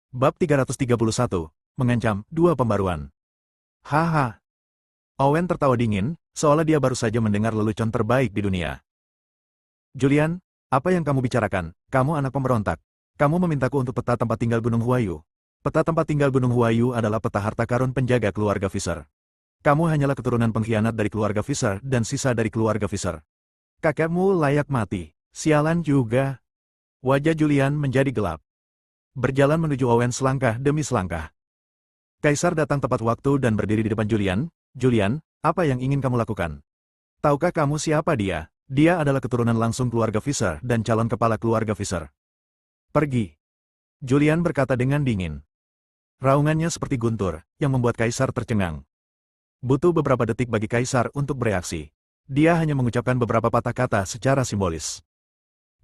Bab 331, mengancam, dua pembaruan. Haha. Owen tertawa dingin, seolah dia baru saja mendengar lelucon terbaik di dunia. Julian, apa yang kamu bicarakan? Kamu anak pemberontak. Kamu memintaku untuk peta tempat tinggal Gunung Huayu. Peta tempat tinggal Gunung Huayu adalah peta harta karun penjaga keluarga Fisher. Kamu hanyalah keturunan pengkhianat dari keluarga Fisher dan sisa dari keluarga Fisher. Kakekmu layak mati. Sialan juga. Wajah Julian menjadi gelap. Berjalan menuju Owen selangkah demi selangkah. Kaisar datang tepat waktu dan berdiri di depan Julian. Julian, apa yang ingin kamu lakukan? Tahukah kamu siapa dia? Dia adalah keturunan langsung keluarga Fisher dan calon kepala keluarga Fisher. Pergi. Julian berkata dengan dingin. Raungannya seperti guntur, yang membuat Kaisar tercengang. Butuh beberapa detik bagi Kaisar untuk bereaksi. Dia hanya mengucapkan beberapa patah kata secara simbolis.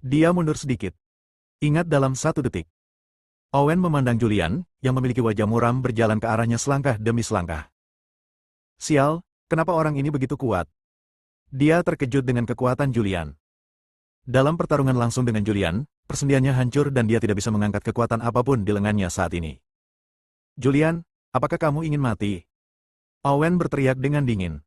Dia mundur sedikit. Ingat dalam 1 detik. Owen memandang Julian, yang memiliki wajah muram berjalan ke arahnya selangkah demi selangkah. Sial, kenapa orang ini begitu kuat? Dia terkejut dengan kekuatan Julian. Dalam pertarungan langsung dengan Julian, persendiannya hancur dan dia tidak bisa mengangkat kekuatan apapun di lengannya saat ini. Julian, apakah kamu ingin mati? Owen berteriak dengan dingin.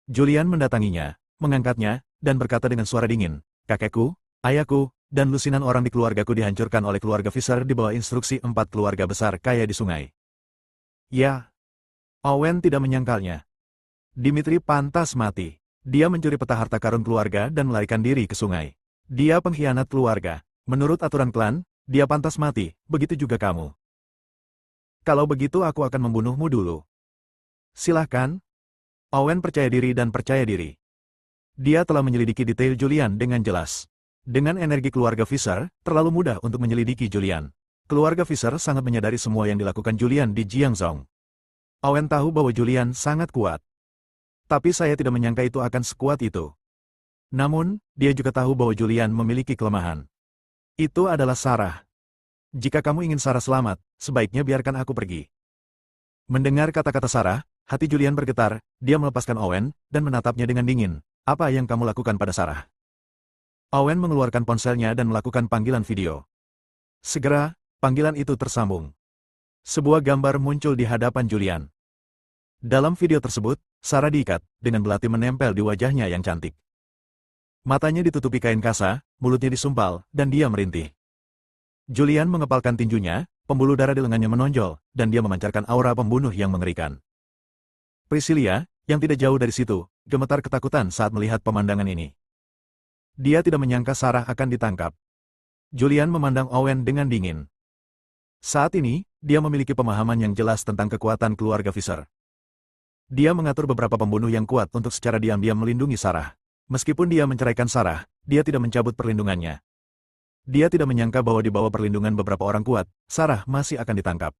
Julian mendatanginya, mengangkatnya, dan berkata dengan suara dingin, kakekku, ayahku, dan lusinan orang di keluargaku dihancurkan oleh keluarga Fisher di bawah instruksi 4 keluarga besar kaya di sungai. Ya. Owen tidak menyangkalnya. Dimitri pantas mati. Dia mencuri peta harta karun keluarga dan melarikan diri ke sungai. Dia pengkhianat keluarga. Menurut aturan klan, dia pantas mati, begitu juga kamu. Kalau begitu aku akan membunuhmu dulu. Silahkan. Owen percaya diri dan percaya diri. Dia telah menyelidiki detail Julian dengan jelas. Dengan energi keluarga Fisher, terlalu mudah untuk menyelidiki Julian. Keluarga Fisher sangat menyadari semua yang dilakukan Julian di Jiangzhou. Owen tahu bahwa Julian sangat kuat. Tapi saya tidak menyangka itu akan sekuat itu. Namun, dia juga tahu bahwa Julian memiliki kelemahan. Itu adalah Sarah. Jika kamu ingin Sarah selamat, sebaiknya biarkan aku pergi. Mendengar kata-kata Sarah, hati Julian bergetar, dia melepaskan Owen, dan menatapnya dengan dingin. Apa yang kamu lakukan pada Sarah? Owen mengeluarkan ponselnya dan melakukan panggilan video. Segera, panggilan itu tersambung. Sebuah gambar muncul di hadapan Julian. Dalam video tersebut, Sarah diikat, dengan belati menempel di wajahnya yang cantik. Matanya ditutupi kain kasa, mulutnya disumpal, dan dia merintih. Julian mengepalkan tinjunya, pembuluh darah di lengannya menonjol, dan dia memancarkan aura pembunuh yang mengerikan. Priscilla, yang tidak jauh dari situ, gemetar ketakutan saat melihat pemandangan ini. Dia tidak menyangka Sarah akan ditangkap. Julian memandang Owen dengan dingin. Saat ini, dia memiliki pemahaman yang jelas tentang kekuatan keluarga Fisher. Dia mengatur beberapa pembunuh yang kuat untuk secara diam-diam melindungi Sarah. Meskipun dia menceraikan Sarah, dia tidak mencabut perlindungannya. Dia tidak menyangka bahwa di bawah perlindungan beberapa orang kuat, Sarah masih akan ditangkap.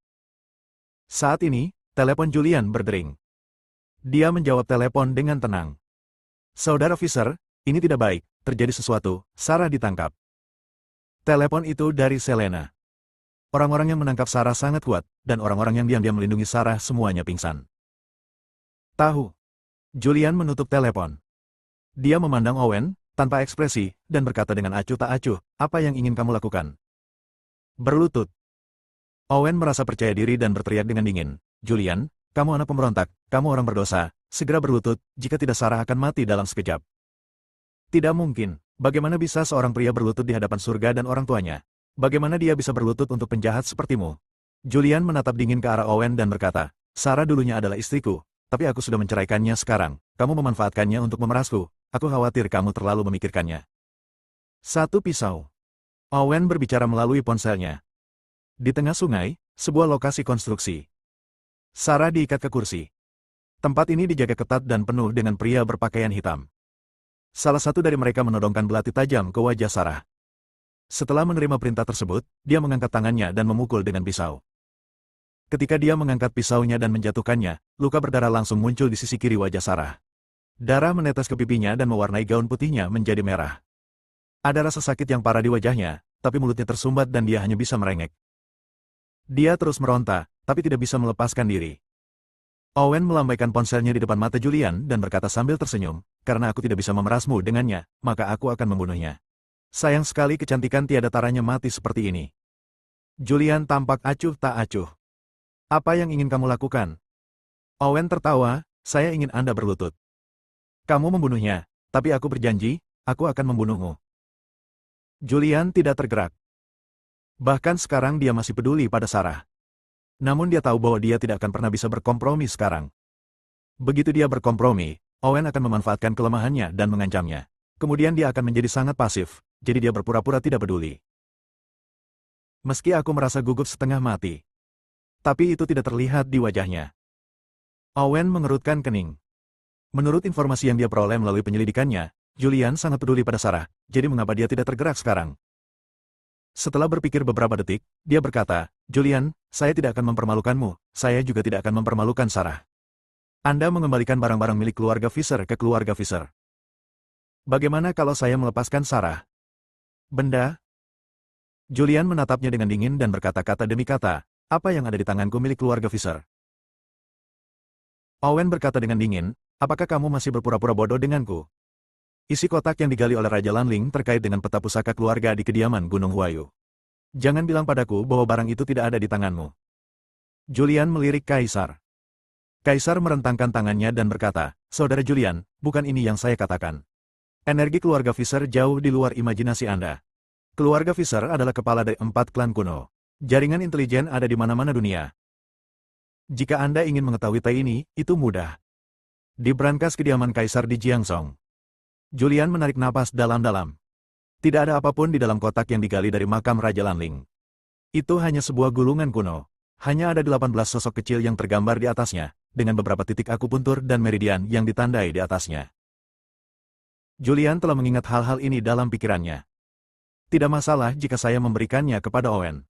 Saat ini, telepon Julian berdering. Dia menjawab telepon dengan tenang. Saudara Fisher, ini tidak baik, terjadi sesuatu, Sarah ditangkap. Telepon itu dari Selena. Orang-orang yang menangkap Sarah sangat kuat, dan orang-orang yang diam-diam melindungi Sarah semuanya pingsan. Tahu. Julian menutup telepon. Dia memandang Owen, tanpa ekspresi, dan berkata dengan acuh tak acuh, apa yang ingin kamu lakukan? Berlutut. Owen merasa percaya diri dan berteriak dengan dingin. Julian, kamu anak pemberontak, kamu orang berdosa, segera berlutut, jika tidak Sarah akan mati dalam sekejap. Tidak mungkin. Bagaimana bisa seorang pria berlutut di hadapan surga dan orang tuanya? Bagaimana dia bisa berlutut untuk penjahat sepertimu? Julian menatap dingin ke arah Owen dan berkata, Sarah dulunya adalah istriku, tapi aku sudah menceraikannya sekarang. Kamu memanfaatkannya untuk memerasku. Aku khawatir kamu terlalu memikirkannya. 1 pisau. Owen berbicara melalui ponselnya. Di tengah sungai, sebuah lokasi konstruksi. Sarah diikat ke kursi. Tempat ini dijaga ketat dan penuh dengan pria berpakaian hitam. Salah satu dari mereka menodongkan belati tajam ke wajah Sarah. Setelah menerima perintah tersebut, dia mengangkat tangannya dan memukul dengan pisau. Ketika dia mengangkat pisaunya dan menjatuhkannya, luka berdarah langsung muncul di sisi kiri wajah Sarah. Darah menetes ke pipinya dan mewarnai gaun putihnya menjadi merah. Ada rasa sakit yang parah di wajahnya, tapi mulutnya tersumbat dan dia hanya bisa merengek. Dia terus meronta, tapi tidak bisa melepaskan diri. Owen melambaikan ponselnya di depan mata Julian dan berkata sambil tersenyum, karena aku tidak bisa memerasmu dengannya, maka aku akan membunuhnya. Sayang sekali kecantikan tiada taranya mati seperti ini. Julian tampak acuh tak acuh. Apa yang ingin kamu lakukan? Owen tertawa, saya ingin Anda berlutut. Kamu membunuhnya, tapi aku berjanji, aku akan membunuhmu. Julian tidak tergerak. Bahkan sekarang dia masih peduli pada Sarah. Namun dia tahu bahwa dia tidak akan pernah bisa berkompromi sekarang. Begitu dia berkompromi, Owen akan memanfaatkan kelemahannya dan mengancamnya. Kemudian dia akan menjadi sangat pasif, jadi dia berpura-pura tidak peduli. Meski aku merasa gugup setengah mati. Tapi itu tidak terlihat di wajahnya. Owen mengerutkan kening. Menurut informasi yang dia peroleh melalui penyelidikannya, Julian sangat peduli pada Sarah, jadi mengapa dia tidak tergerak sekarang? Setelah berpikir beberapa detik, dia berkata, Julian, saya tidak akan mempermalukanmu, saya juga tidak akan mempermalukan Sarah. Anda mengembalikan barang-barang milik keluarga Fisher ke keluarga Fisher. Bagaimana kalau saya melepaskan Sarah? Benda? Julian menatapnya dengan dingin dan berkata-kata demi kata, apa yang ada di tanganku milik keluarga Fisher? Owen berkata dengan dingin, apakah kamu masih berpura-pura bodoh denganku? Isi kotak yang digali oleh Raja Lanling terkait dengan peta pusaka keluarga di kediaman Gunung Huayu. Jangan bilang padaku bahwa barang itu tidak ada di tanganmu. Julian melirik Kaisar. Kaisar merentangkan tangannya dan berkata, Saudara Julian, bukan ini yang saya katakan. Energi keluarga Fisher jauh di luar imajinasi Anda. Keluarga Fisher adalah kepala dari 4 klan kuno. Jaringan intelijen ada di mana-mana dunia. Jika Anda ingin mengetahui ini, itu mudah. Di brankas kediaman Kaisar di Jiangsong. Julian menarik napas dalam-dalam. Tidak ada apapun di dalam kotak yang digali dari makam Raja Lanling. Itu hanya sebuah gulungan kuno. Hanya ada 18 sosok kecil yang tergambar di atasnya, dengan beberapa titik akupuntur dan meridian yang ditandai di atasnya. Julian telah mengingat hal-hal ini dalam pikirannya. Tidak masalah jika saya memberikannya kepada Owen.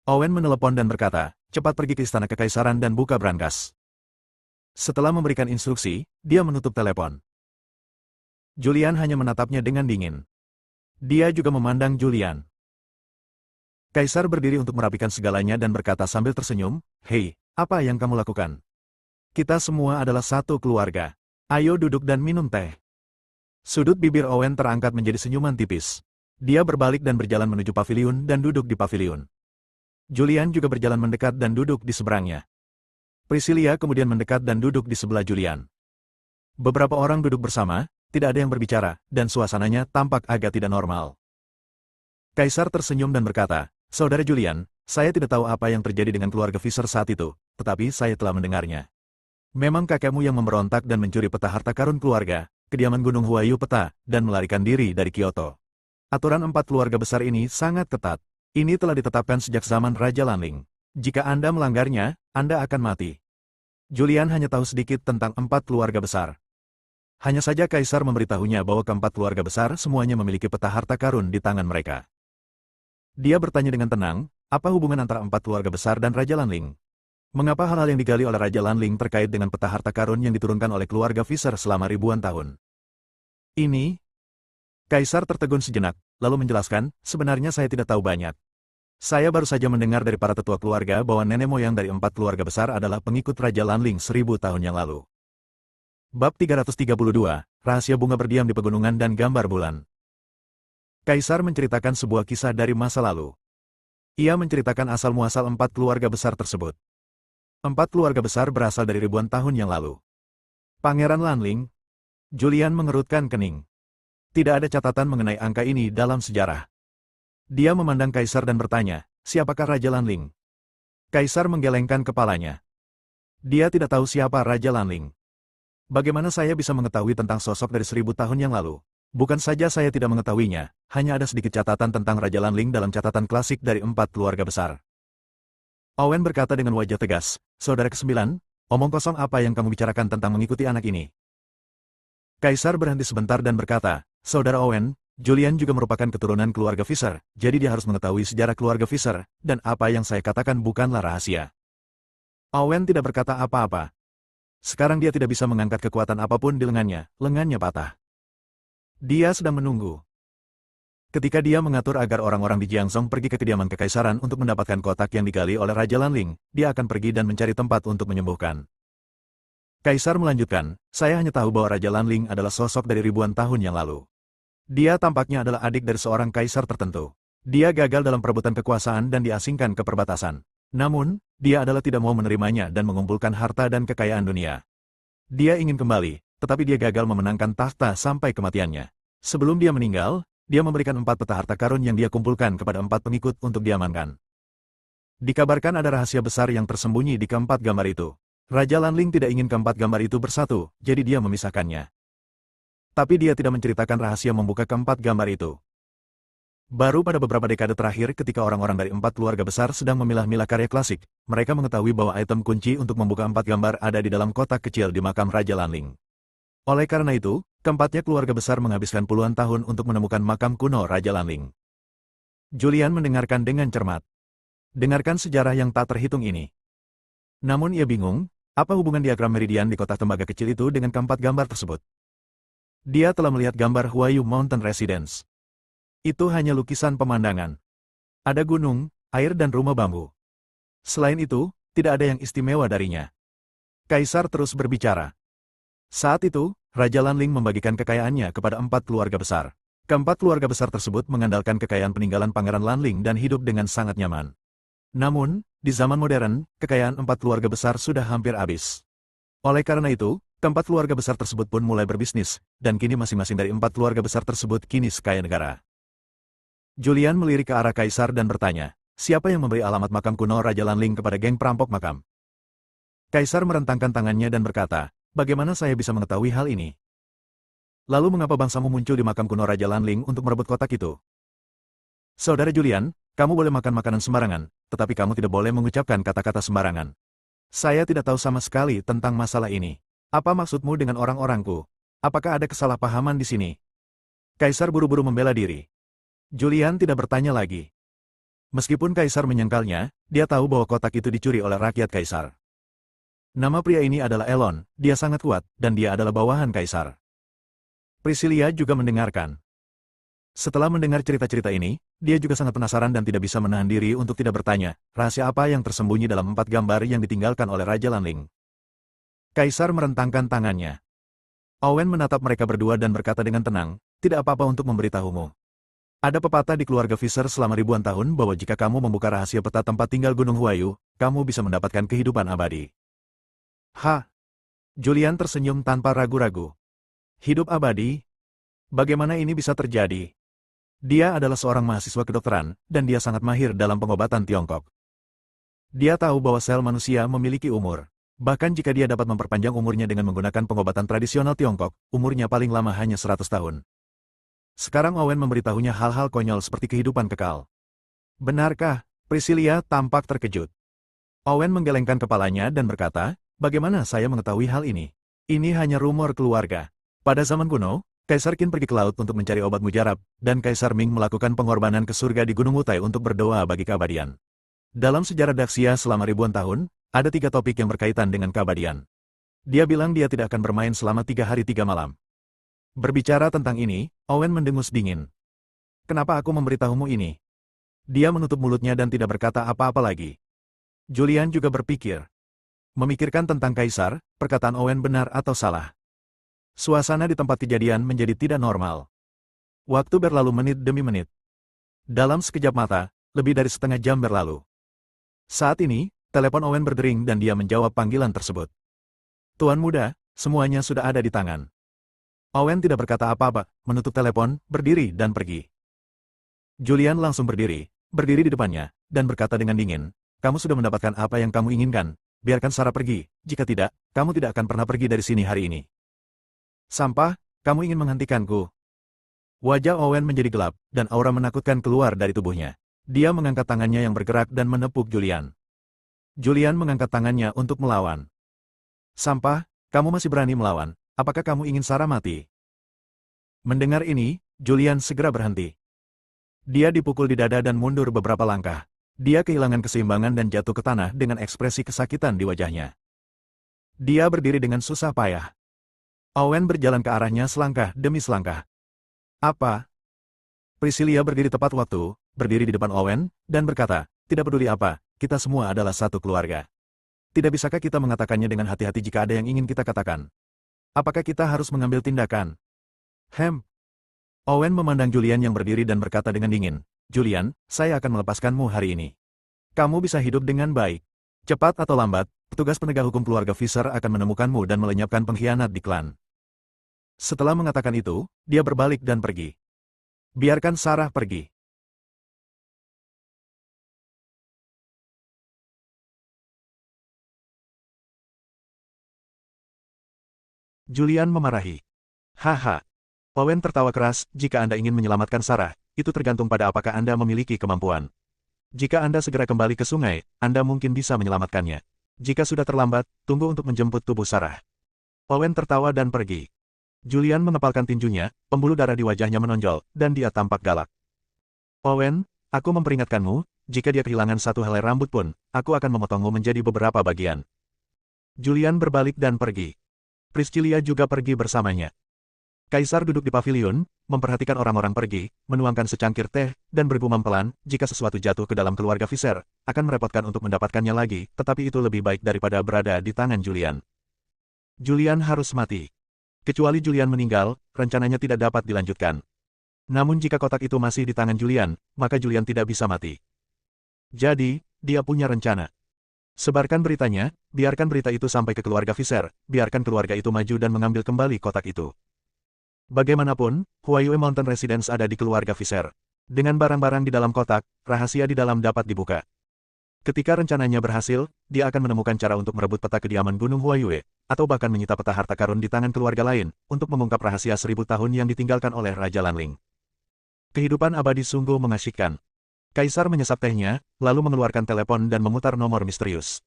Owen menelepon dan berkata, cepat pergi ke istana kekaisaran dan buka brankas. Setelah memberikan instruksi, dia menutup telepon. Julian hanya menatapnya dengan dingin. Dia juga memandang Julian. Kaisar berdiri untuk merapikan segalanya dan berkata sambil tersenyum, Hei, apa yang kamu lakukan? Kita semua adalah satu keluarga. Ayo duduk dan minum teh. Sudut bibir Owen terangkat menjadi senyuman tipis. Dia berbalik dan berjalan menuju paviliun dan duduk di paviliun. Julian juga berjalan mendekat dan duduk di seberangnya. Priscilla kemudian mendekat dan duduk di sebelah Julian. Beberapa orang duduk bersama, tidak ada yang berbicara, dan suasananya tampak agak tidak normal. Kaisar tersenyum dan berkata, Saudara Julian, saya tidak tahu apa yang terjadi dengan keluarga Fisher saat itu, tetapi saya telah mendengarnya. Memang kakekmu yang memberontak dan mencuri peta harta karun keluarga, kediaman Gunung Huayu peta, dan melarikan diri dari Kyoto. Aturan 4 keluarga besar ini sangat ketat. Ini telah ditetapkan sejak zaman Raja Lanling. Jika Anda melanggarnya, Anda akan mati. Julian hanya tahu sedikit tentang 4 keluarga besar. Hanya saja Kaisar memberitahunya bahwa keempat keluarga besar semuanya memiliki peta harta karun di tangan mereka. Dia bertanya dengan tenang, apa hubungan antara 4 keluarga besar dan Raja Lanling? Mengapa hal-hal yang digali oleh Raja Lanling terkait dengan peta harta karun yang diturunkan oleh keluarga Fisher selama ribuan tahun? Ini? Kaisar tertegun sejenak, lalu menjelaskan, sebenarnya saya tidak tahu banyak. Saya baru saja mendengar dari para tetua keluarga bahwa nenek moyang dari 4 keluarga besar adalah pengikut Raja Lanling 1000 tahun yang lalu. Bab 332, Rahasia Bunga Berdiam di Pegunungan dan Gambar Bulan. Kaisar menceritakan sebuah kisah dari masa lalu. Ia menceritakan asal-muasal 4 keluarga besar tersebut. 4 keluarga besar berasal dari ribuan tahun yang lalu. Pangeran Lanling. Julian mengerutkan kening. Tidak ada catatan mengenai angka ini dalam sejarah. Dia memandang Kaisar dan bertanya, siapakah Raja Lanling? Kaisar menggelengkan kepalanya. Dia tidak tahu siapa Raja Lanling. Bagaimana saya bisa mengetahui tentang sosok dari 1000 tahun yang lalu? Bukan saja saya tidak mengetahuinya, hanya ada sedikit catatan tentang Raja Lanling dalam catatan klasik dari 4 keluarga besar. Owen berkata dengan wajah tegas, Saudara ke-9, omong kosong apa yang kamu bicarakan tentang mengikuti anak ini? Kaisar berhenti sebentar dan berkata, Saudara Owen, Julian juga merupakan keturunan keluarga Fisher, jadi dia harus mengetahui sejarah keluarga Fisher, dan apa yang saya katakan bukanlah rahasia. Owen tidak berkata apa-apa. Sekarang dia tidak bisa mengangkat kekuatan apapun di lengannya patah. Dia sedang menunggu. Ketika dia mengatur agar orang-orang di Jiangsong pergi ke kediaman kekaisaran untuk mendapatkan kotak yang digali oleh Raja Lanling, dia akan pergi dan mencari tempat untuk menyembuhkan. Kaisar melanjutkan, saya hanya tahu bahwa Raja Lanling adalah sosok dari ribuan tahun yang lalu. Dia tampaknya adalah adik dari seorang kaisar tertentu. Dia gagal dalam perebutan kekuasaan dan diasingkan ke perbatasan. Namun, dia adalah tidak mau menerimanya dan mengumpulkan harta dan kekayaan dunia. Dia ingin kembali, tetapi dia gagal memenangkan tahta sampai kematiannya. Sebelum dia meninggal, dia memberikan 4 peta harta karun yang dia kumpulkan kepada 4 pengikut untuk diamankan. Dikabarkan ada rahasia besar yang tersembunyi di keempat gambar itu. Raja Lanling tidak ingin keempat gambar itu bersatu, jadi dia memisahkannya. Tapi dia tidak menceritakan rahasia membuka keempat gambar itu. Baru pada beberapa dekade terakhir ketika orang-orang dari 4 keluarga besar sedang memilah-milah karya klasik, mereka mengetahui bahwa item kunci untuk membuka 4 gambar ada di dalam kotak kecil di makam Raja Lanling. Oleh karena itu, keempatnya keluarga besar menghabiskan puluhan tahun untuk menemukan makam kuno Raja Lanling. Julian mendengarkan dengan cermat. Dengarkan sejarah yang tak terhitung ini. Namun ia bingung, apa hubungan diagram meridian di kotak tembaga kecil itu dengan keempat gambar tersebut? Dia telah melihat gambar Huayu Mountain Residence. Itu hanya lukisan pemandangan. Ada gunung, air dan rumah bambu. Selain itu, tidak ada yang istimewa darinya. Kaisar terus berbicara. Saat itu, Raja Lanling membagikan kekayaannya kepada 4 keluarga besar. Keempat keluarga besar tersebut mengandalkan kekayaan peninggalan Pangeran Lanling dan hidup dengan sangat nyaman. Namun, di zaman modern, kekayaan 4 keluarga besar sudah hampir habis. Oleh karena itu, keempat keluarga besar tersebut pun mulai berbisnis, dan kini masing-masing dari 4 keluarga besar tersebut kini sekaya negara. Julian melirik ke arah Kaisar dan bertanya, siapa yang memberi alamat makam kuno Raja Lanling kepada geng perampok makam? Kaisar merentangkan tangannya dan berkata, bagaimana saya bisa mengetahui hal ini? Lalu mengapa bangsamu muncul di makam kuno Raja Lanling untuk merebut kotak itu? Saudara Julian, kamu boleh makan makanan sembarangan, tetapi kamu tidak boleh mengucapkan kata-kata sembarangan. Saya tidak tahu sama sekali tentang masalah ini. Apa maksudmu dengan orang-orangku? Apakah ada kesalahpahaman di sini? Kaisar buru-buru membela diri. Julian tidak bertanya lagi. Meskipun Kaisar menyangkalnya, dia tahu bahwa kotak itu dicuri oleh rakyat Kaisar. Nama pria ini adalah Elon, dia sangat kuat, dan dia adalah bawahan Kaisar. Priscilia juga mendengarkan. Setelah mendengar cerita-cerita ini, dia juga sangat penasaran dan tidak bisa menahan diri untuk tidak bertanya, rahasia apa yang tersembunyi dalam 4 gambar yang ditinggalkan oleh Raja Lanling. Kaisar merentangkan tangannya. Owen menatap mereka berdua dan berkata dengan tenang, tidak apa-apa untuk memberitahumu. Ada pepatah di keluarga Fisher selama ribuan tahun bahwa jika kamu membuka rahasia peta tempat tinggal Gunung Huayu, kamu bisa mendapatkan kehidupan abadi. Julian tersenyum tanpa ragu-ragu. Hidup abadi? Bagaimana ini bisa terjadi? Dia adalah seorang mahasiswa kedokteran, dan dia sangat mahir dalam pengobatan Tiongkok. Dia tahu bahwa sel manusia memiliki umur. Bahkan jika dia dapat memperpanjang umurnya dengan menggunakan pengobatan tradisional Tiongkok, umurnya paling lama hanya 100 tahun. Sekarang Owen memberitahunya hal-hal konyol seperti kehidupan kekal. Benarkah? Priscilia tampak terkejut. Owen menggelengkan kepalanya dan berkata, bagaimana saya mengetahui hal ini? Ini hanya rumor keluarga. Pada zaman kuno, Kaisar Qin pergi ke laut untuk mencari obat mujarab, dan Kaisar Ming melakukan pengorbanan ke surga di Gunung Wutai untuk berdoa bagi keabadian. Dalam sejarah Daxia selama ribuan tahun, ada 3 topik yang berkaitan dengan keabadian. Dia bilang dia tidak akan bermain selama 3 hari 3 malam. Berbicara tentang ini, Owen mendengus dingin. Kenapa aku memberitahumu ini? Dia menutup mulutnya dan tidak berkata apa-apa lagi. Julian juga berpikir. Memikirkan tentang Kaisar, perkataan Owen benar atau salah. Suasana di tempat kejadian menjadi tidak normal. Waktu berlalu menit demi menit. Dalam sekejap mata, lebih dari setengah jam berlalu. Saat ini, telepon Owen berdering dan dia menjawab panggilan tersebut. Tuan muda, semuanya sudah ada di tangan. Owen tidak berkata apa-apa, menutup telepon, berdiri dan pergi. Julian langsung berdiri di depannya, dan berkata dengan dingin, kamu sudah mendapatkan apa yang kamu inginkan, biarkan Sarah pergi, jika tidak, kamu tidak akan pernah pergi dari sini hari ini. Sampah, kamu ingin menghentikanku. Wajah Owen menjadi gelap, dan aura menakutkan keluar dari tubuhnya. Dia mengangkat tangannya yang bergerak dan menepuk Julian. Julian mengangkat tangannya untuk melawan. Sampah, kamu masih berani melawan, apakah kamu ingin Sarah mati? Mendengar ini, Julian segera berhenti. Dia dipukul di dada dan mundur beberapa langkah. Dia kehilangan keseimbangan dan jatuh ke tanah dengan ekspresi kesakitan di wajahnya. Dia berdiri dengan susah payah. Owen berjalan ke arahnya selangkah demi selangkah. Apa? Priscilia berdiri tepat waktu, berdiri di depan Owen, dan berkata, tidak peduli apa, kita semua adalah satu keluarga. Tidak bisakah kita mengatakannya dengan hati-hati jika ada yang ingin kita katakan? Apakah kita harus mengambil tindakan? Owen memandang Julian yang berdiri dan berkata dengan dingin, Julian, saya akan melepaskanmu hari ini. Kamu bisa hidup dengan baik. Cepat atau lambat, petugas penegak hukum keluarga Fisher akan menemukanmu dan melenyapkan pengkhianat di klan. Setelah mengatakan itu, dia berbalik dan pergi. Biarkan Sarah pergi. Julian memarahi. Haha. Owen tertawa keras, jika Anda ingin menyelamatkan Sarah, itu tergantung pada apakah Anda memiliki kemampuan. Jika Anda segera kembali ke sungai, Anda mungkin bisa menyelamatkannya. Jika sudah terlambat, tunggu untuk menjemput tubuh Sarah. Owen tertawa dan pergi. Julian mengepalkan tinjunya, pembuluh darah di wajahnya menonjol, dan dia tampak galak. Owen, aku memperingatkanmu, jika dia kehilangan satu helai rambut pun, aku akan memotongmu menjadi beberapa bagian. Julian berbalik dan pergi. Priscilla juga pergi bersamanya. Kaisar duduk di pavilion, memperhatikan orang-orang pergi, menuangkan secangkir teh, dan bergumam pelan, jika sesuatu jatuh ke dalam keluarga Fisher, akan merepotkan untuk mendapatkannya lagi, tetapi itu lebih baik daripada berada di tangan Julian. Julian harus mati. Kecuali Julian meninggal, rencananya tidak dapat dilanjutkan. Namun jika kotak itu masih di tangan Julian, maka Julian tidak bisa mati. Jadi, dia punya rencana. Sebarkan beritanya, biarkan berita itu sampai ke keluarga Fisher, biarkan keluarga itu maju dan mengambil kembali kotak itu. Bagaimanapun, Huayue Mountain Residence ada di keluarga Fisher. Dengan barang-barang di dalam kotak, rahasia di dalam dapat dibuka. Ketika rencananya berhasil, dia akan menemukan cara untuk merebut peta kediaman Gunung Huayue, atau bahkan menyita peta harta karun di tangan keluarga lain, untuk mengungkap rahasia 1000 tahun yang ditinggalkan oleh Raja Lanling. Kehidupan abadi sungguh mengasyikkan. Kaisar menyesap tehnya, lalu mengeluarkan telepon dan memutar nomor misterius.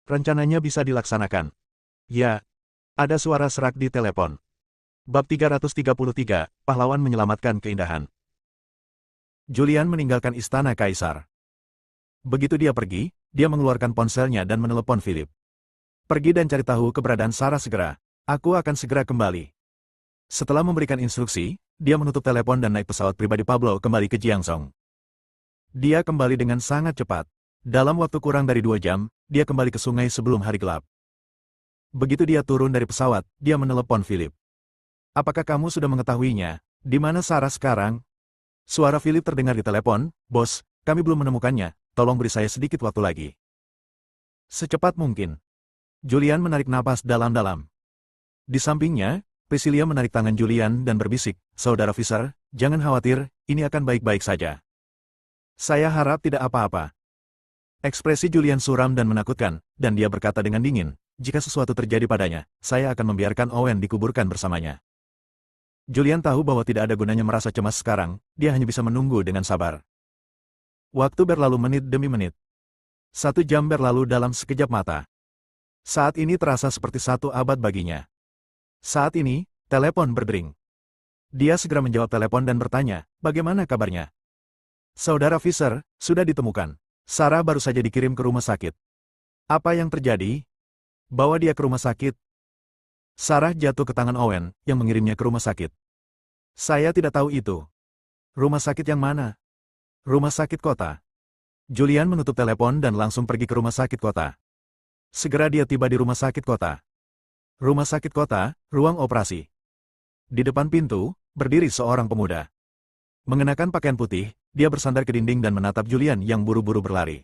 Rencananya bisa dilaksanakan. Ya, ada suara serak di telepon. Bab 333, Pahlawan Menyelamatkan Keindahan. Julian meninggalkan istana Kaisar. Begitu dia pergi, dia mengeluarkan ponselnya dan menelepon Philip. Pergi dan cari tahu keberadaan Sarah segera. Aku akan segera kembali. Setelah memberikan instruksi, dia menutup telepon dan naik pesawat pribadi Pablo kembali ke Jiangzhou. Dia kembali dengan sangat cepat. Dalam waktu kurang dari 2 jam, dia kembali ke sungai sebelum hari gelap. Begitu dia turun dari pesawat, dia menelepon Philip. Apakah kamu sudah mengetahuinya? Di mana Sarah sekarang? Suara Philip terdengar di telepon, Bos, kami belum menemukannya, tolong beri saya sedikit waktu lagi. Secepat mungkin. Julian menarik napas dalam-dalam. Di sampingnya, Priscilla menarik tangan Julian dan berbisik, Saudara Fisher, jangan khawatir, ini akan baik-baik saja. Saya harap tidak apa-apa. Ekspresi Julian suram dan menakutkan, dan dia berkata dengan dingin, jika sesuatu terjadi padanya, saya akan membiarkan Owen dikuburkan bersamanya. Julian tahu bahwa tidak ada gunanya merasa cemas sekarang, dia hanya bisa menunggu dengan sabar. Waktu berlalu menit demi menit. 1 jam berlalu dalam sekejap mata. Saat ini terasa seperti 1 abad baginya. Saat ini, telepon berdering. Dia segera menjawab telepon dan bertanya, bagaimana kabarnya? Saudara Fisher, sudah ditemukan. Sarah baru saja dikirim ke rumah sakit. Apa yang terjadi? Bawa dia ke rumah sakit. Sarah jatuh ke tangan Owen, yang mengirimnya ke rumah sakit. Saya tidak tahu itu. Rumah sakit yang mana? Rumah sakit kota. Julian menutup telepon dan langsung pergi ke rumah sakit kota. Segera dia tiba di rumah sakit kota. Rumah sakit kota, ruang operasi. Di depan pintu, berdiri seorang pemuda. Mengenakan pakaian putih, dia bersandar ke dinding dan menatap Julian yang buru-buru berlari.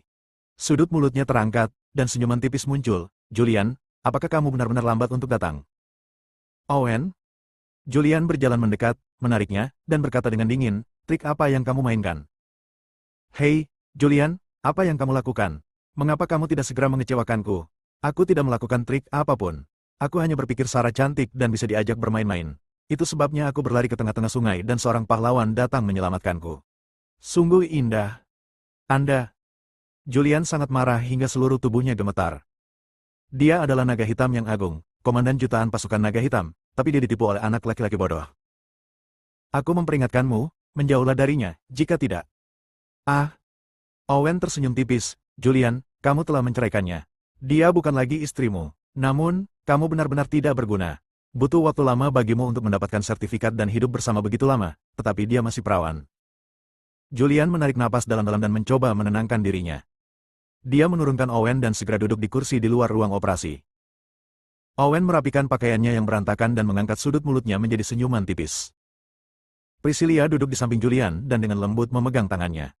Sudut mulutnya terangkat, dan senyuman tipis muncul. Julian, apakah kamu benar-benar lambat untuk datang? Owen? Julian berjalan mendekat, menariknya, dan berkata dengan dingin, trik apa yang kamu mainkan? Hei, Julian, apa yang kamu lakukan? Mengapa kamu tidak segera mengecewakanku? Aku tidak melakukan trik apapun. Aku hanya berpikir Sarah cantik dan bisa diajak bermain-main. Itu sebabnya aku berlari ke tengah-tengah sungai dan seorang pahlawan datang menyelamatkanku. Sungguh indah. Anda. Julian sangat marah hingga seluruh tubuhnya gemetar. Dia adalah naga hitam yang agung, komandan jutaan pasukan naga hitam, tapi dia ditipu oleh anak laki-laki bodoh. Aku memperingatkanmu, menjauhlah darinya, jika tidak. Ah. Owen tersenyum tipis, Julian, kamu telah menceraikannya. Dia bukan lagi istrimu. Namun, kamu benar-benar tidak berguna. Butuh waktu lama bagimu untuk mendapatkan sertifikat dan hidup bersama begitu lama, tetapi dia masih perawan. Julian menarik napas dalam-dalam dan mencoba menenangkan dirinya. Dia menurunkan Owen dan segera duduk di kursi di luar ruang operasi. Owen merapikan pakaiannya yang berantakan dan mengangkat sudut mulutnya menjadi senyuman tipis. Priscilla duduk di samping Julian dan dengan lembut memegang tangannya.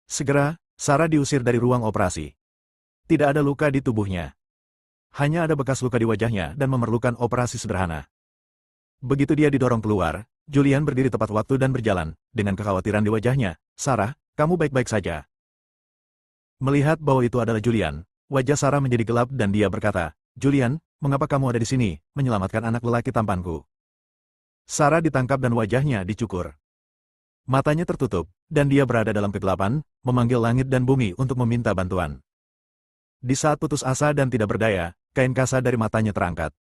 Segera, Sarah diusir dari ruang operasi. Tidak ada luka di tubuhnya. Hanya ada bekas luka di wajahnya dan memerlukan operasi sederhana. Begitu dia didorong keluar, Julian berdiri tepat waktu dan berjalan, dengan kekhawatiran di wajahnya. Sarah, kamu baik-baik saja. Melihat bahwa itu adalah Julian, wajah Sarah menjadi gelap dan dia berkata, Julian, mengapa kamu ada di sini, menyelamatkan anak lelaki tampanku? Sarah ditangkap dan wajahnya dicukur. Matanya tertutup, dan dia berada dalam kegelapan, memanggil langit dan bumi untuk meminta bantuan. Di saat putus asa dan tidak berdaya, kain kasa dari matanya terangkat.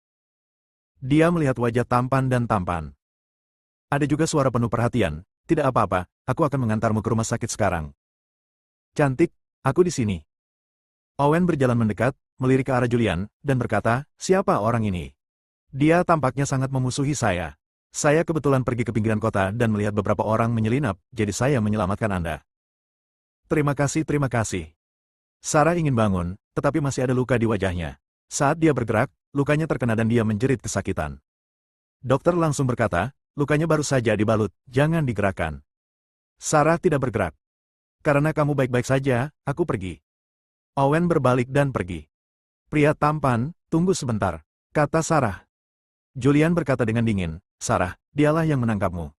Dia melihat wajah tampan dan tampan. Ada juga suara penuh perhatian, tidak apa-apa, aku akan mengantarmu ke rumah sakit sekarang. Cantik, aku di sini. Owen berjalan mendekat, melirik ke arah Julian, dan berkata, siapa orang ini? Dia tampaknya sangat memusuhi saya. Saya kebetulan pergi ke pinggiran kota dan melihat beberapa orang menyelinap, jadi saya menyelamatkan Anda. Terima kasih, terima kasih. Sarah ingin bangun, tetapi masih ada luka di wajahnya. Saat dia bergerak, lukanya terkena dan dia menjerit kesakitan. Dokter langsung berkata, lukanya baru saja dibalut, jangan digerakkan. Sarah tidak bergerak. Karena kamu baik-baik saja, aku pergi. Owen berbalik dan pergi. Pria tampan, tunggu sebentar, kata Sarah. Julian berkata dengan dingin, Sarah, dialah yang menangkapmu.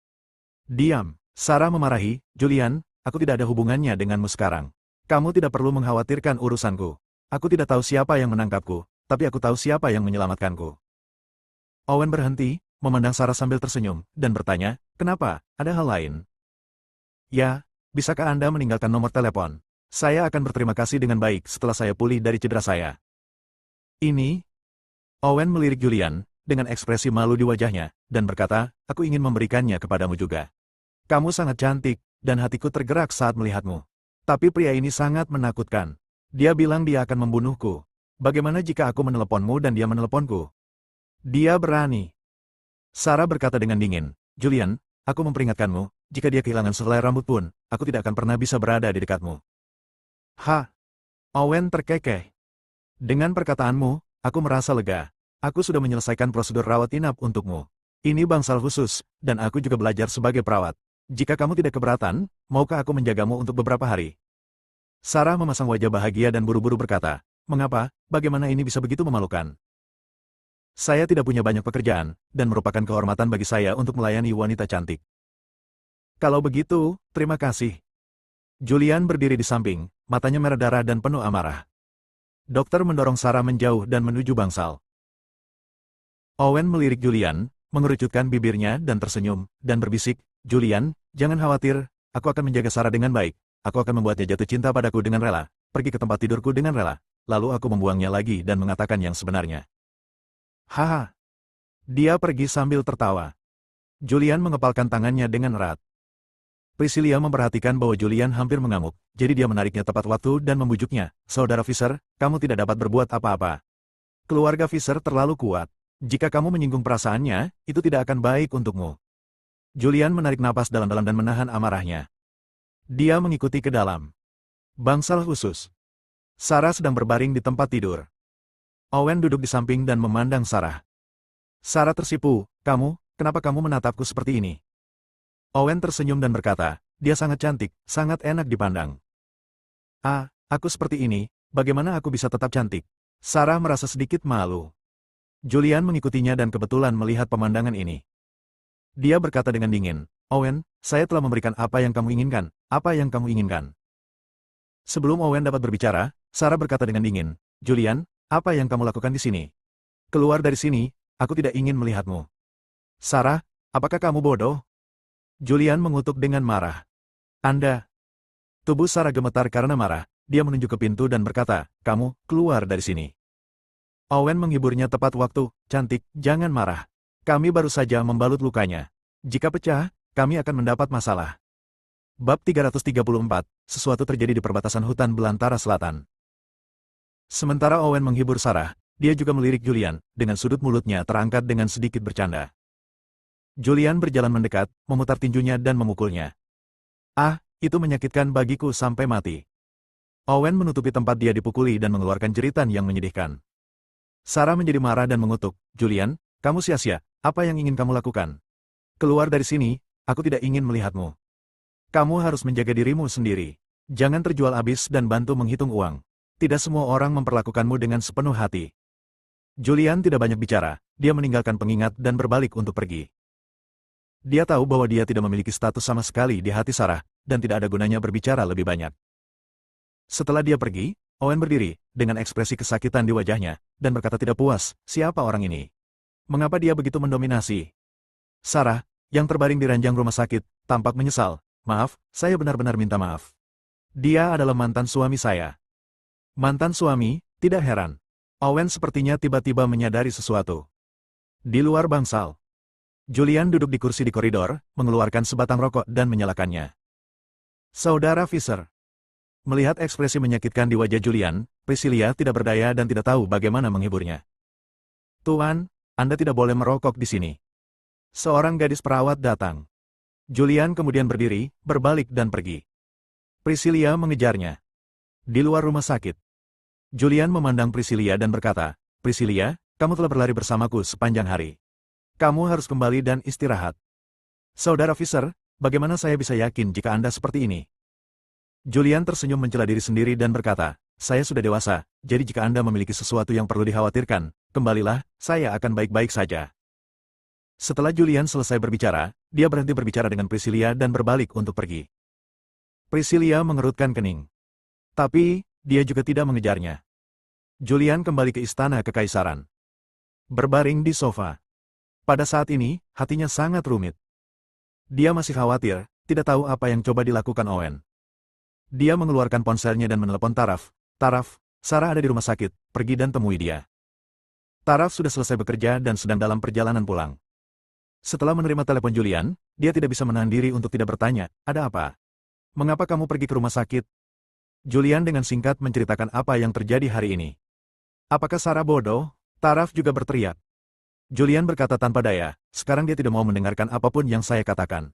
Diam, Sarah memarahi, Julian, aku tidak ada hubungannya denganmu sekarang. Kamu tidak perlu mengkhawatirkan urusanku. Aku tidak tahu siapa yang menangkapku, tapi aku tahu siapa yang menyelamatkanku. Owen berhenti, memandang Sarah sambil tersenyum, dan bertanya, kenapa, ada hal lain? Ya, bisakah Anda meninggalkan nomor telepon? Saya akan berterima kasih dengan baik setelah saya pulih dari cedera saya. Ini? Owen melirik Julian, dengan ekspresi malu di wajahnya, dan berkata, aku ingin memberikannya kepadamu juga. Kamu sangat cantik, dan hatiku tergerak saat melihatmu. Tapi pria ini sangat menakutkan. Dia bilang dia akan membunuhku. Bagaimana jika aku meneleponmu dan dia meneleponku? Dia berani. Sarah berkata dengan dingin, Julian, aku memperingatkanmu, jika dia kehilangan sehelai rambut pun, aku tidak akan pernah bisa berada di dekatmu. Owen terkekeh. Dengan perkataanmu, aku merasa lega. Aku sudah menyelesaikan prosedur rawat inap untukmu. Ini bangsal khusus, dan aku juga belajar sebagai perawat. Jika kamu tidak keberatan, maukah aku menjagamu untuk beberapa hari? Sarah memasang wajah bahagia dan buru-buru berkata, mengapa, bagaimana ini bisa begitu memalukan? Saya tidak punya banyak pekerjaan, dan merupakan kehormatan bagi saya untuk melayani wanita cantik. Kalau begitu, terima kasih. Julian berdiri di samping, matanya merah darah dan penuh amarah. Dokter mendorong Sarah menjauh dan menuju bangsal. Owen melirik Julian, mengerucutkan bibirnya dan tersenyum, dan berbisik, Julian, jangan khawatir, aku akan menjaga Sarah dengan baik. Aku akan membuatnya jatuh cinta padaku dengan rela, pergi ke tempat tidurku dengan rela, lalu aku membuangnya lagi dan mengatakan yang sebenarnya. Haha. Dia pergi sambil tertawa. Julian mengepalkan tangannya dengan erat. Priscilla memperhatikan bahwa Julian hampir mengamuk, jadi dia menariknya tepat waktu dan membujuknya, Saudara Fisher, kamu tidak dapat berbuat apa-apa. Keluarga Fisher terlalu kuat. Jika kamu menyinggung perasaannya, itu tidak akan baik untukmu. Julian menarik napas dalam-dalam dan menahan amarahnya. Dia mengikuti ke dalam. Bangsal khusus. Sarah sedang berbaring di tempat tidur. Owen duduk di samping dan memandang Sarah. Sarah tersipu, kenapa kamu menatapku seperti ini? Owen tersenyum dan berkata, dia sangat cantik, sangat enak dipandang. Aku seperti ini, bagaimana aku bisa tetap cantik? Sarah merasa sedikit malu. Julian mengikutinya dan kebetulan melihat pemandangan ini. Dia berkata dengan dingin, Owen, saya telah memberikan apa yang kamu inginkan, apa yang kamu inginkan. Sebelum Owen dapat berbicara, Sarah berkata dengan dingin, Julian, apa yang kamu lakukan di sini? Keluar dari sini, aku tidak ingin melihatmu. Sarah, apakah kamu bodoh? Julian mengutuk dengan marah. Anda. Tubuh Sarah gemetar karena marah, dia menunjuk ke pintu dan berkata, kamu, keluar dari sini. Owen menghiburnya tepat waktu, cantik, jangan marah. Kami baru saja membalut lukanya. Jika pecah, kami akan mendapat masalah. Bab 334, sesuatu terjadi di perbatasan hutan belantara selatan. Sementara Owen menghibur Sarah, dia juga melirik Julian, dengan sudut mulutnya terangkat dengan sedikit bercanda. Julian berjalan mendekat, memutar tinjunya dan memukulnya. Itu menyakitkan bagiku sampai mati. Owen menutupi tempat dia dipukuli dan mengeluarkan jeritan yang menyedihkan. Sarah menjadi marah dan mengutuk, Julian, kamu sia-sia, apa yang ingin kamu lakukan? Keluar dari sini, aku tidak ingin melihatmu. Kamu harus menjaga dirimu sendiri. Jangan terjual habis dan bantu menghitung uang. Tidak semua orang memperlakukanmu dengan sepenuh hati. Julian tidak banyak bicara, dia meninggalkan pengingat dan berbalik untuk pergi. Dia tahu bahwa dia tidak memiliki status sama sekali di hati Sarah, dan tidak ada gunanya berbicara lebih banyak. Setelah dia pergi, Owen berdiri, dengan ekspresi kesakitan di wajahnya, dan berkata tidak puas, siapa orang ini? Mengapa dia begitu mendominasi? Sarah, yang terbaring di ranjang rumah sakit, tampak menyesal. Maaf, saya benar-benar minta maaf. Dia adalah mantan suami saya. Mantan suami, tidak heran. Owen sepertinya tiba-tiba menyadari sesuatu. Di luar bangsal. Julian duduk di kursi di koridor, mengeluarkan sebatang rokok dan menyalakannya. Saudara Fisher. Melihat ekspresi menyakitkan di wajah Julian, Priscilla tidak berdaya dan tidak tahu bagaimana menghiburnya. Tuan, Anda tidak boleh merokok di sini. Seorang gadis perawat datang. Julian kemudian berdiri, berbalik dan pergi. Priscilla mengejarnya. Di luar rumah sakit. Julian memandang Priscilla dan berkata, Priscilla, kamu telah berlari bersamaku sepanjang hari. Kamu harus kembali dan istirahat. Saudara Fisher, bagaimana saya bisa yakin jika Anda seperti ini? Julian tersenyum mencela diri sendiri dan berkata, saya sudah dewasa, jadi jika Anda memiliki sesuatu yang perlu dikhawatirkan, kembalilah, saya akan baik-baik saja. Setelah Julian selesai berbicara, dia berhenti berbicara dengan Priscilla dan berbalik untuk pergi. Priscilla mengerutkan kening. Tapi, dia juga tidak mengejarnya. Julian kembali ke istana kekaisaran. Berbaring di sofa. Pada saat ini, hatinya sangat rumit. Dia masih khawatir, tidak tahu apa yang coba dilakukan Owen. Dia mengeluarkan ponselnya dan menelepon Taraf. Taraf, Sarah ada di rumah sakit, pergi dan temui dia. Taraf sudah selesai bekerja dan sedang dalam perjalanan pulang. Setelah menerima telepon Julian, dia tidak bisa menahan diri untuk tidak bertanya, ada apa? Mengapa kamu pergi ke rumah sakit? Julian dengan singkat menceritakan apa yang terjadi hari ini. Apakah Sarah bodoh? Taraf juga berteriak. Julian berkata tanpa daya, sekarang dia tidak mau mendengarkan apapun yang saya katakan.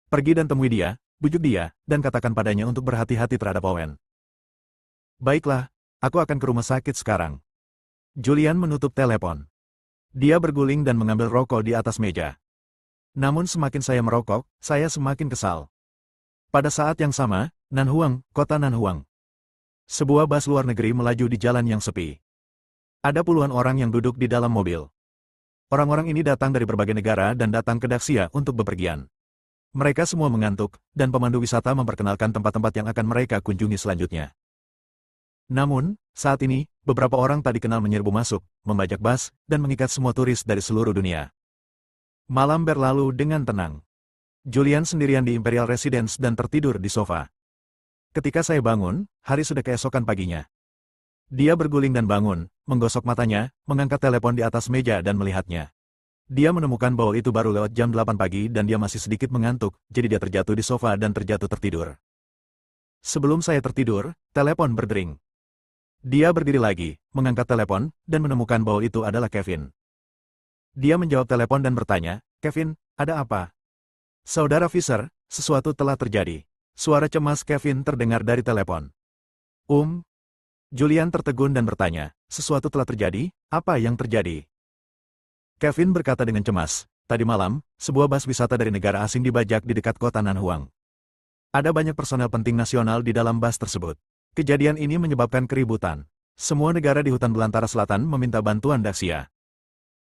Pergi dan temui dia, bujuk dia, dan katakan padanya untuk berhati-hati terhadap Owen. Baiklah, aku akan ke rumah sakit sekarang. Julian menutup telepon. Dia berguling dan mengambil rokok di atas meja. Namun semakin saya merokok, saya semakin kesal. Pada saat yang sama, Nanhuang, kota Nanhuang. Sebuah bus luar negeri melaju di jalan yang sepi. Ada puluhan orang yang duduk di dalam mobil. Orang-orang ini datang dari berbagai negara dan datang ke Daxia untuk bepergian. Mereka semua mengantuk, dan pemandu wisata memperkenalkan tempat-tempat yang akan mereka kunjungi selanjutnya. Namun, saat ini, beberapa orang tak dikenal menyerbu masuk, membajak bus, dan mengikat semua turis dari seluruh dunia. Malam berlalu dengan tenang. Julian sendirian di Imperial Residence dan tertidur di sofa. Ketika saya bangun, hari sudah keesokan paginya. Dia berguling dan bangun, menggosok matanya, mengangkat telepon di atas meja dan melihatnya. Dia menemukan bahwa itu baru lewat jam 8 pagi dan dia masih sedikit mengantuk, jadi dia terjatuh di sofa dan terjatuh tertidur. Sebelum saya tertidur, telepon berdering. Dia berdiri lagi, mengangkat telepon, dan menemukan bahwa itu adalah Kevin. Dia menjawab telepon dan bertanya, Kevin, ada apa? Saudara Fisher, sesuatu telah terjadi. Suara cemas Kevin terdengar dari telepon. Julian tertegun dan bertanya, sesuatu telah terjadi, apa yang terjadi? Kevin berkata dengan cemas, tadi malam, sebuah bus wisata dari negara asing dibajak di dekat kota Nanhuang. Ada banyak personel penting nasional di dalam bus tersebut. Kejadian ini menyebabkan keributan. Semua negara di hutan belantara selatan meminta bantuan Daxia.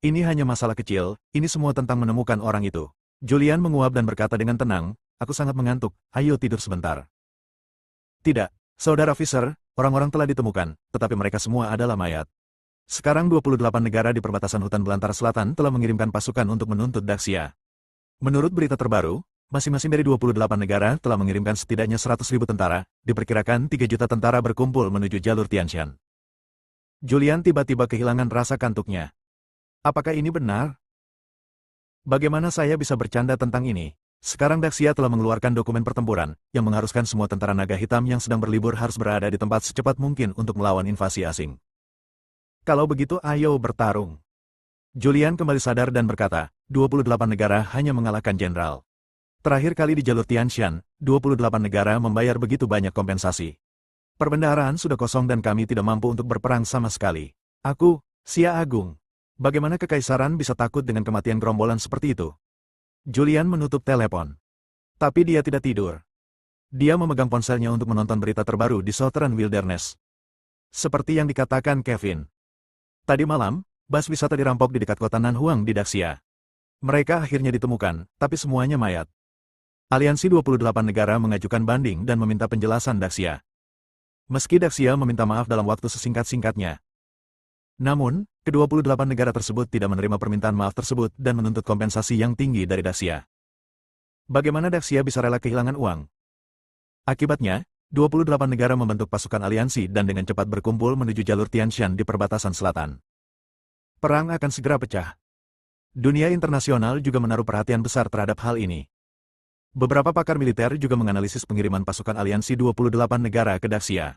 Ini hanya masalah kecil, ini semua tentang menemukan orang itu. Julian menguap dan berkata dengan tenang, aku sangat mengantuk, ayo tidur sebentar. Tidak, Saudara Fisher, orang-orang telah ditemukan, tetapi mereka semua adalah mayat. Sekarang 28 negara di perbatasan hutan belantara selatan telah mengirimkan pasukan untuk menuntut Daxia. Menurut berita terbaru, masing-masing dari 28 negara telah mengirimkan setidaknya 100.000 tentara, diperkirakan 3 juta tentara berkumpul menuju jalur Tianshan. Julian tiba-tiba kehilangan rasa kantuknya. Apakah ini benar? Bagaimana saya bisa bercanda tentang ini? Sekarang Daxia telah mengeluarkan dokumen pertempuran, yang mengharuskan semua tentara naga hitam yang sedang berlibur harus berada di tempat secepat mungkin untuk melawan invasi asing. Kalau begitu ayo bertarung. Julian kembali sadar dan berkata, 28 negara hanya mengalahkan jenderal. Terakhir kali di jalur Tianshan, 28 negara membayar begitu banyak kompensasi. Perbendaharaan sudah kosong dan kami tidak mampu untuk berperang sama sekali. Aku, Xia Agung. Bagaimana kekaisaran bisa takut dengan kematian gerombolan seperti itu? Julian menutup telepon. Tapi dia tidak tidur. Dia memegang ponselnya untuk menonton berita terbaru di Southern Wilderness. Seperti yang dikatakan Kevin. Tadi malam, bus wisata dirampok di dekat kota Nanhuang di Daxia. Mereka akhirnya ditemukan, tapi semuanya mayat. Aliansi 28 negara mengajukan banding dan meminta penjelasan Daxia. Meski Daxia meminta maaf dalam waktu sesingkat-singkatnya. Namun, ke-28 negara tersebut tidak menerima permintaan maaf tersebut dan menuntut kompensasi yang tinggi dari Daxia. Bagaimana Daxia bisa rela kehilangan uang? Akibatnya, 28 negara membentuk pasukan aliansi dan dengan cepat berkumpul menuju jalur Tianshan di perbatasan selatan. Perang akan segera pecah. Dunia internasional juga menaruh perhatian besar terhadap hal ini. Beberapa pakar militer juga menganalisis pengiriman pasukan aliansi 28 negara ke Daxia.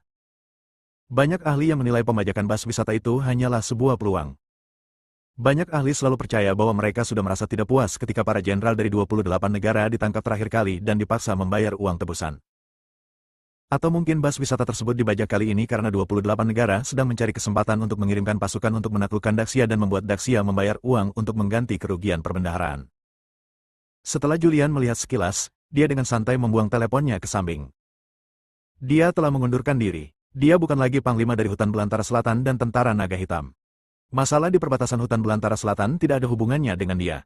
Banyak ahli yang menilai pembajakan bus wisata itu hanyalah sebuah peluang. Banyak ahli selalu percaya bahwa mereka sudah merasa tidak puas ketika para jenderal dari 28 negara ditangkap terakhir kali dan dipaksa membayar uang tebusan. Atau mungkin bus wisata tersebut dibajak kali ini karena 28 negara sedang mencari kesempatan untuk mengirimkan pasukan untuk menaklukkan Daxia dan membuat Daxia membayar uang untuk mengganti kerugian perbendaharaan. Setelah Julian melihat sekilas, dia dengan santai membuang teleponnya ke samping. Dia telah mengundurkan diri. Dia bukan lagi panglima dari hutan belantara selatan dan tentara naga hitam. Masalah di perbatasan hutan belantara selatan tidak ada hubungannya dengan dia.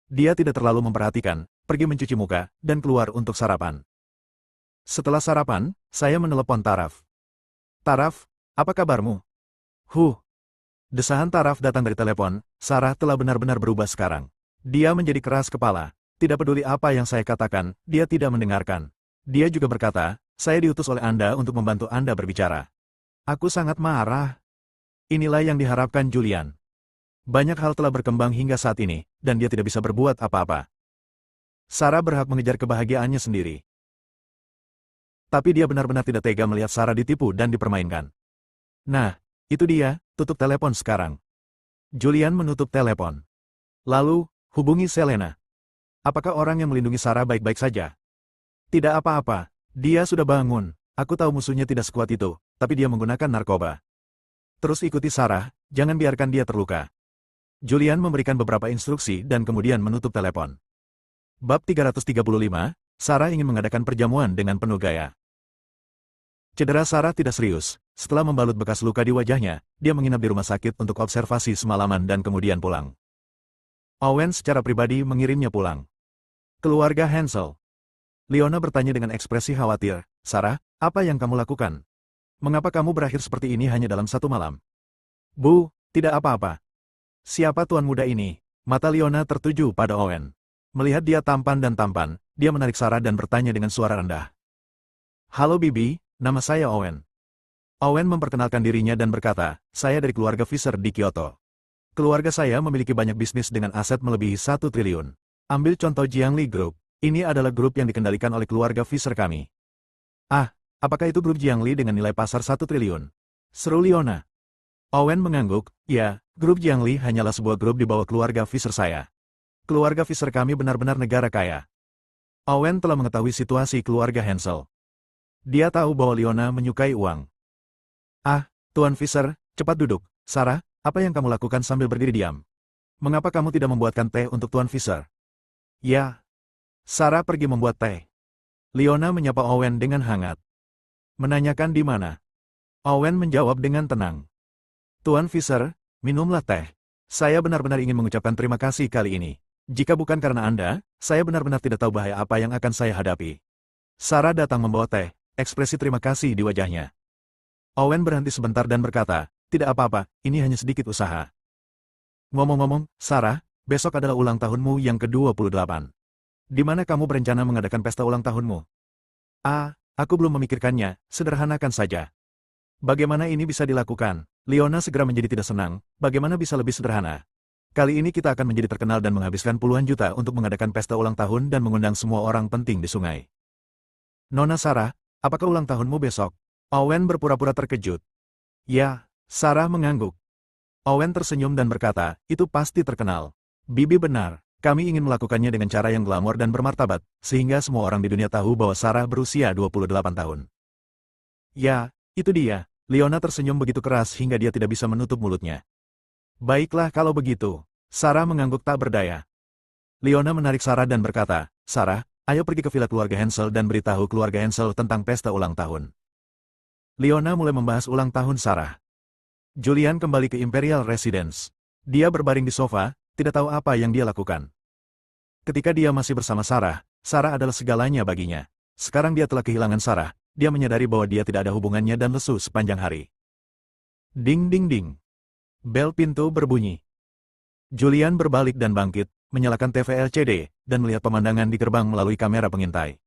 Dia tidak terlalu memperhatikan, pergi mencuci muka, dan keluar untuk sarapan. Setelah sarapan, saya menelepon Taraf. Taraf, apa kabarmu? Desahan Taraf datang dari telepon. Sarah telah benar-benar berubah sekarang. Dia menjadi keras kepala. Tidak peduli apa yang saya katakan, dia tidak mendengarkan. Dia juga berkata, saya diutus oleh Anda untuk membantu Anda berbicara. Aku sangat marah. Inilah yang diharapkan Julian. Banyak hal telah berkembang hingga saat ini, dan dia tidak bisa berbuat apa-apa. Sarah berhak mengejar kebahagiaannya sendiri. Tapi dia benar-benar tidak tega melihat Sarah ditipu dan dipermainkan. Nah, itu dia, tutup telepon sekarang. Julian menutup telepon. Lalu, hubungi Selena. Apakah orang yang melindungi Sarah baik-baik saja? Tidak apa-apa, dia sudah bangun. Aku tahu musuhnya tidak sekuat itu, tapi dia menggunakan narkoba. Terus ikuti Sarah, jangan biarkan dia terluka. Julian memberikan beberapa instruksi dan kemudian menutup telepon. Bab 335, Sarah ingin mengadakan perjamuan dengan penuh gaya. Cedera Sarah tidak serius. Setelah membalut bekas luka di wajahnya, dia menginap di rumah sakit untuk observasi semalaman dan kemudian pulang. Owen secara pribadi mengirimnya pulang. Keluarga Hansel. Leona bertanya dengan ekspresi khawatir, Sarah, apa yang kamu lakukan? Mengapa kamu berakhir seperti ini hanya dalam satu malam? Bu, tidak apa-apa. Siapa tuan muda ini? Mata Leona tertuju pada Owen. Melihat dia tampan dan tampan, dia menarik Sarah dan bertanya dengan suara rendah. Halo Bibi, nama saya Owen. Owen memperkenalkan dirinya dan berkata, saya dari keluarga Fisher di Kyoto. Keluarga saya memiliki banyak bisnis dengan aset melebihi 1 triliun. Ambil contoh Jiangli Group. Ini adalah grup yang dikendalikan oleh keluarga Fisher kami. Ah, apakah itu grup Jiangli dengan nilai pasar 1 triliun? Seru Leona. Owen mengangguk, ya, grup Jiangli hanyalah sebuah grup di bawah keluarga Fisher saya. Keluarga Fisher kami benar-benar negara kaya. Owen telah mengetahui situasi keluarga Hansel. Dia tahu bahwa Leona menyukai uang. Ah, Tuan Fisher, cepat duduk. Sarah, apa yang kamu lakukan sambil berdiri diam? Mengapa kamu tidak membuatkan teh untuk Tuan Fisher? Ya. Sarah pergi membuat teh. Leona menyapa Owen dengan hangat. Menanyakan di mana? Owen menjawab dengan tenang. Tuan Fisher, minumlah teh. Saya benar-benar ingin mengucapkan terima kasih kali ini. Jika bukan karena Anda, saya benar-benar tidak tahu bahaya apa yang akan saya hadapi. Sarah datang membawa teh, ekspresi terima kasih di wajahnya. Owen berhenti sebentar dan berkata, tidak apa-apa, ini hanya sedikit usaha. Ngomong-ngomong, Sarah, besok adalah ulang tahunmu yang ke-28. Di mana kamu berencana mengadakan pesta ulang tahunmu? Ah, aku belum memikirkannya, sederhanakan saja. Bagaimana ini bisa dilakukan? Leona segera menjadi tidak senang, bagaimana bisa lebih sederhana? Kali ini kita akan menjadi terkenal dan menghabiskan puluhan juta untuk mengadakan pesta ulang tahun dan mengundang semua orang penting di sungai. Nona Sarah, apakah ulang tahunmu besok? Owen berpura-pura terkejut. Ya, Sarah mengangguk. Owen tersenyum dan berkata, itu pasti terkenal. Bibi benar, kami ingin melakukannya dengan cara yang glamor dan bermartabat, sehingga semua orang di dunia tahu bahwa Sarah berusia 28 tahun. Ya, itu dia. Leona tersenyum begitu keras hingga dia tidak bisa menutup mulutnya. Baiklah kalau begitu. Sarah mengangguk tak berdaya. Leona menarik Sarah dan berkata, Sarah, Ayo pergi ke villa keluarga Hansel dan beritahu keluarga Hansel tentang pesta ulang tahun. Leona mulai membahas ulang tahun Sarah. Julian kembali ke Imperial Residence. Dia berbaring di sofa, tidak tahu apa yang dia lakukan. Ketika dia masih bersama Sarah, Sarah adalah segalanya baginya. Sekarang dia telah kehilangan Sarah, dia menyadari bahwa dia tidak ada hubungannya dan lesu sepanjang hari. Ding ding ding. Bel pintu berbunyi. Julian berbalik dan bangkit, menyalakan TV LCD, dan melihat pemandangan di gerbang melalui kamera pengintai.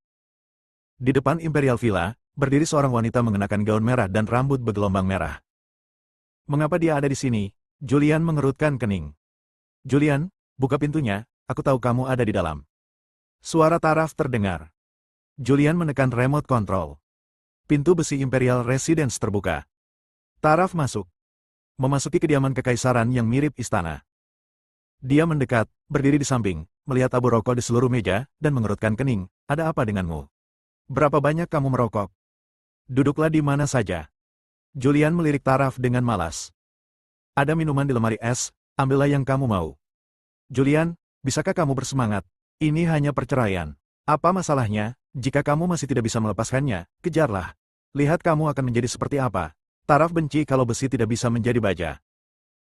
Di depan Imperial Villa, berdiri seorang wanita mengenakan gaun merah dan rambut bergelombang merah. Mengapa dia ada di sini? Julian mengerutkan kening. Julian, buka pintunya, aku tahu kamu ada di dalam. Suara Taraf terdengar. Julian menekan remote control. Pintu besi Imperial Residence terbuka. Taraf masuk. Memasuki kediaman kekaisaran yang mirip istana. Dia mendekat, berdiri di samping, melihat abu rokok di seluruh meja, dan mengerutkan kening. Ada apa denganmu? Berapa banyak kamu merokok? Duduklah di mana saja. Julian melirik Taraf dengan malas. Ada minuman di lemari es, ambillah yang kamu mau. Julian, bisakah kamu bersemangat? Ini hanya perceraian. Apa masalahnya? Jika kamu masih tidak bisa melepaskannya, kejarlah. Lihat kamu akan menjadi seperti apa. Taraf benci kalau besi tidak bisa menjadi baja.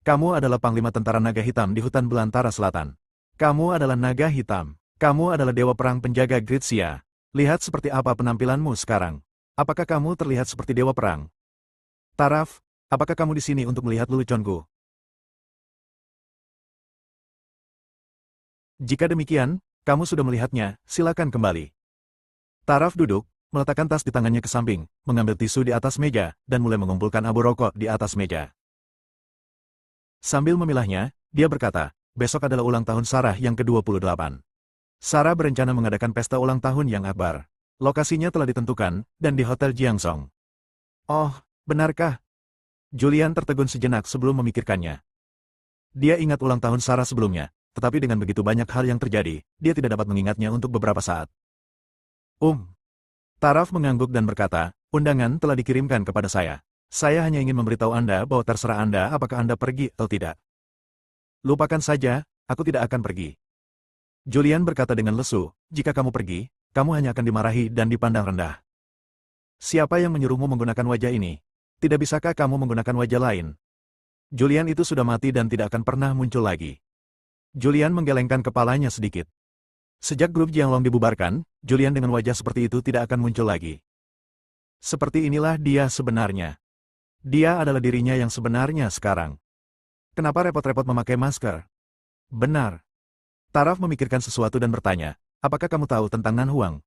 Kamu adalah panglima tentara naga hitam di hutan belantara selatan. Kamu adalah naga hitam. Kamu adalah dewa perang penjaga Gritsia. Lihat seperti apa penampilanmu sekarang. Apakah kamu terlihat seperti dewa perang? Taraf, apakah kamu di sini untuk melihat leluconku? Jika demikian, kamu sudah melihatnya, silakan kembali. Taraf duduk, meletakkan tas di tangannya ke samping, mengambil tisu di atas meja, dan mulai mengumpulkan abu rokok di atas meja. Sambil memilahnya, dia berkata, besok adalah ulang tahun Sarah yang ke-28. Sarah berencana mengadakan pesta ulang tahun yang akbar. Lokasinya telah ditentukan, dan di Hotel Jiangsong. Oh, benarkah? Julian tertegun sejenak sebelum memikirkannya. Dia ingat ulang tahun Sarah sebelumnya, tetapi dengan begitu banyak hal yang terjadi, dia tidak dapat mengingatnya untuk beberapa saat. Taraf mengangguk dan berkata, undangan telah dikirimkan kepada saya. Saya hanya ingin memberitahu Anda bahwa terserah Anda apakah Anda pergi atau tidak. Lupakan saja, aku tidak akan pergi. Julian berkata dengan lesu, jika kamu pergi, kamu hanya akan dimarahi dan dipandang rendah. Siapa yang menyuruhmu menggunakan wajah ini? Tidak bisakah kamu menggunakan wajah lain? Julian itu sudah mati dan tidak akan pernah muncul lagi. Julian menggelengkan kepalanya sedikit. Sejak grup Jianglong dibubarkan, Julian dengan wajah seperti itu tidak akan muncul lagi. Seperti inilah dia sebenarnya. Dia adalah dirinya yang sebenarnya sekarang. Kenapa repot-repot memakai masker? Benar. Taraf memikirkan sesuatu dan bertanya, apakah kamu tahu tentang Nan Huang?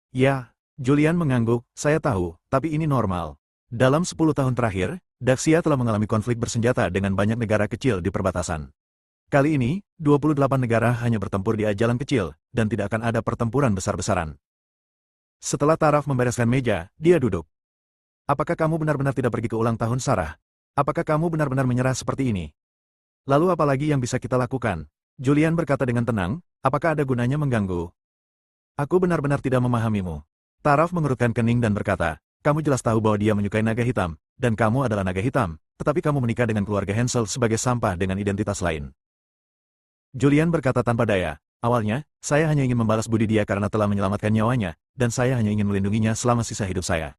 Ya, Julian mengangguk, saya tahu, tapi ini normal. Dalam 10 tahun terakhir, Daxia telah mengalami konflik bersenjata dengan banyak negara kecil di perbatasan. Kali ini, 28 negara hanya bertempur di ajalan kecil, dan tidak akan ada pertempuran besar-besaran. Setelah Taraf membereskan meja, dia duduk. Apakah kamu benar-benar tidak pergi ke ulang tahun Sarah? Apakah kamu benar-benar menyerah seperti ini? Lalu apa lagi yang bisa kita lakukan? Julian berkata dengan tenang, apakah ada gunanya mengganggu? Aku benar-benar tidak memahamimu. Taraf mengerutkan kening dan berkata, kamu jelas tahu bahwa dia menyukai naga hitam, dan kamu adalah naga hitam, tetapi kamu menikah dengan keluarga Hansel sebagai sampah dengan identitas lain. Julian berkata tanpa daya, awalnya, saya hanya ingin membalas budi dia karena telah menyelamatkan nyawanya, dan saya hanya ingin melindunginya selama sisa hidup saya.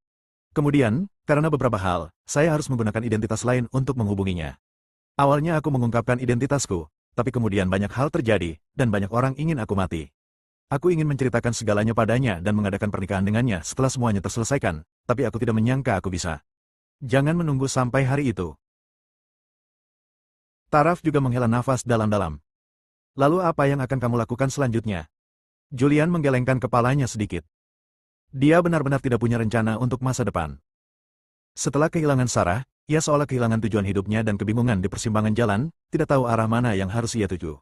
Kemudian, karena beberapa hal, saya harus menggunakan identitas lain untuk menghubunginya. Awalnya aku mengungkapkan identitasku, tapi kemudian banyak hal terjadi, dan banyak orang ingin aku mati. Aku ingin menceritakan segalanya padanya dan mengadakan pernikahan dengannya setelah semuanya terselesaikan, tapi aku tidak menyangka aku bisa. Jangan menunggu sampai hari itu. Taraf juga menghela nafas dalam-dalam. Lalu apa yang akan kamu lakukan selanjutnya? Julian menggelengkan kepalanya sedikit. Dia benar-benar tidak punya rencana untuk masa depan. Setelah kehilangan Sarah, ia seolah kehilangan tujuan hidupnya dan kebingungan di persimpangan jalan, tidak tahu arah mana yang harus ia tuju.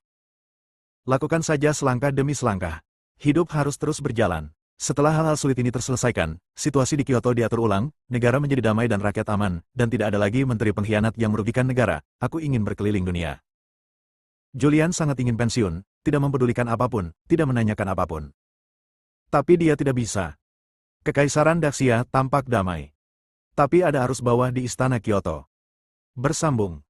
Lakukan saja selangkah demi selangkah. Hidup harus terus berjalan. Setelah hal-hal sulit ini terselesaikan, situasi di Kyoto diatur ulang, negara menjadi damai dan rakyat aman, dan tidak ada lagi menteri pengkhianat yang merugikan negara. Aku ingin berkeliling dunia. Julian sangat ingin pensiun, tidak mempedulikan apapun, tidak menanyakan apapun. Tapi dia tidak bisa. Kekaisaran Daxia tampak damai. Tapi ada arus bawah di istana Kyoto. Bersambung.